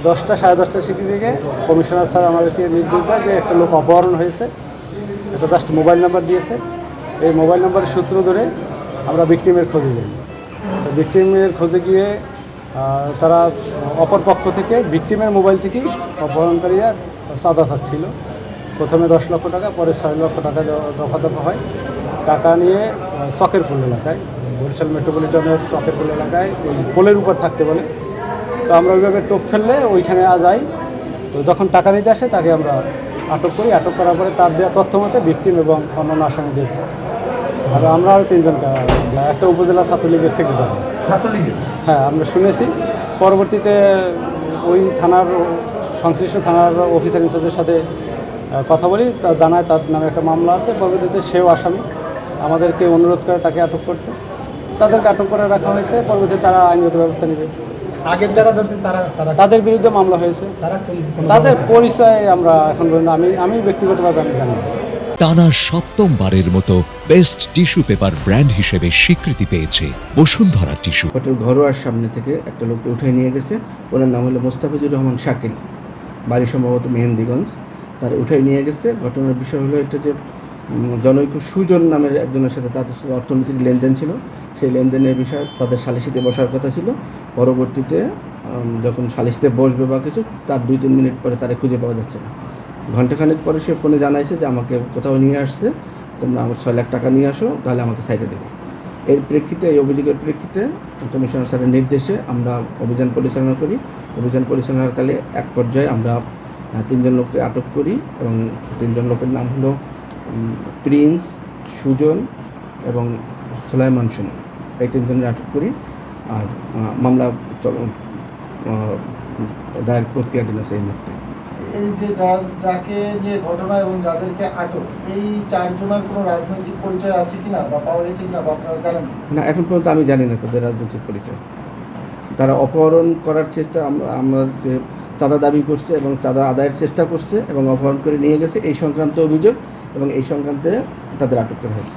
10টা 10:30টার দিকে commissioner sir আমাদেরকে নির্দেশ দেয় যে একটা লোক অপহরণ হয়েছে। এটা জাস্ট মোবাইল নাম্বার দিয়েছে। এই মোবাইল নাম্বারের সূত্র ধরে আমরা ভিকটিমের খোঁজে যাই। তো ভিকটিমের খোঁজে গিয়ে তারা অপর পক্ষ থেকে ভিকটিমের মোবাইল থেকেই অপহরণকারীরা চাঁদা চাচ্ছিল। প্রথমে 10 লক্ষ টাকা, পরে 6 লক্ষ টাকা দফা দফা হয়। টাকা নিয়ে চকের ফুল এলাকায়, বরিশাল মেট্রোপলিটনের চকের ফুল এলাকায় ওই পোলের উপর থাকতে বলে। তো আমরা ওইভাবে টোপ ফেললে ওইখানে যাই। তো যখন টাকা নিতে আসে তাকে আমরা আটক করি। আটক করার পরে তার দেওয়া তথ্য মতে ভিকটিম এবং অন্যান্য আসামিদের আর আমরা আরও 3জন, একটা উপজেলা ছাত্রলীগের সেক্রেটারি। ছাত্রলীগের? হ্যাঁ, আমরা শুনেছি। পরবর্তীতে ওই থানার সংশ্লিষ্ট থানার অফিসার ইনচার্জের সাথে কথা বলি, তা জানায় তার নামে একটা মামলা আছে। পরবর্তীতে সেও আসামি, আমাদেরকে অনুরোধ করে তাকে আটক করতে। তাদেরকে আটক করে রাখা হয়েছে। পরবর্তীতে তারা আইনগত ব্যবস্থা নেবে। আগের যারা ধরছেন তাদের বিরুদ্ধে মামলা হয়েছে। তাদের পরিচয় আমরা এখন পর্যন্ত আমি ব্যক্তিগতভাবে আমি জানি। টানা 7মবারের মতো বেস্ট টিস্যু পেপার ব্র্যান্ড হিসেবে স্বীকৃতি পেয়েছে বসুন্ধরা টিস্যু। হোটেল ঘরোয়ার সামনে থেকে একটা লোককে উঠে নিয়ে গেছে। ওনার নাম হলো মোস্তাফিজুর রহমান শাকিল, বাড়ি সম্ভবত মেহেন্দিগঞ্জ। তারা উঠে নিয়ে গেছে। ঘটনার বিষয় হলো এটা যে জনৈক সুজন নামের একজনের সাথে তাদের সাথে অর্থনৈতিক লেনদেন ছিল। সেই লেনদেনের বিষয়ে তাদের সালিশিতে বসার কথা ছিল। পরবর্তীতে যখন সালিশিতে বসবে বা কিছু, তার 2-3 মিনিট পরে তারা খুঁজে পাওয়া যাচ্ছে না। ঘণ্টাখানেক পরে সে ফোনে জানাইছে যে আমাকে কোথাও নিয়ে আসছে, তোমরা আমার 6 লাখ টাকা নিয়ে আসো, তাহলে আমাকে সাইডে দেবে। এর প্রেক্ষিতে, এই অভিযোগের প্রেক্ষিতে কমিশনার স্যারের নির্দেশে আমরা অভিযান পরিচালনা করি। অভিযান পরিচালনাকালে এক পর্যায়ে আমরা 3জন লোককে আটক করি এবং 3জন লোকের নাম হলো প্রিন্স, সুজন এবং সুলাইমান সুমন। এই 3জনের আটক করি। আর মামলা দায়ের প্রক্রিয়াধীন আছে এই মুহূর্তে। এই যে যাকে নিয়ে ঘটনা এবং যাদেরকে আটক, এই 4 জনের কোনো রাজনৈতিক পরিচয় আছে কিনা বা পাওয়া গেছে কিনা বা আপনারা জানেন? না, এখন পর্যন্ত আমি জানি না তাদের রাজনৈতিক পরিচয়। তারা অপহরণ করার চেষ্টা, আমরা যে চাঁদা দাবি করছে এবং চাঁদা আদায়ের চেষ্টা করছে এবং অপহরণ করে নিয়ে গেছে, এই সংক্রান্ত অভিযোগ এবং এই সংক্রান্তে তাদের আটক করা হয়েছে।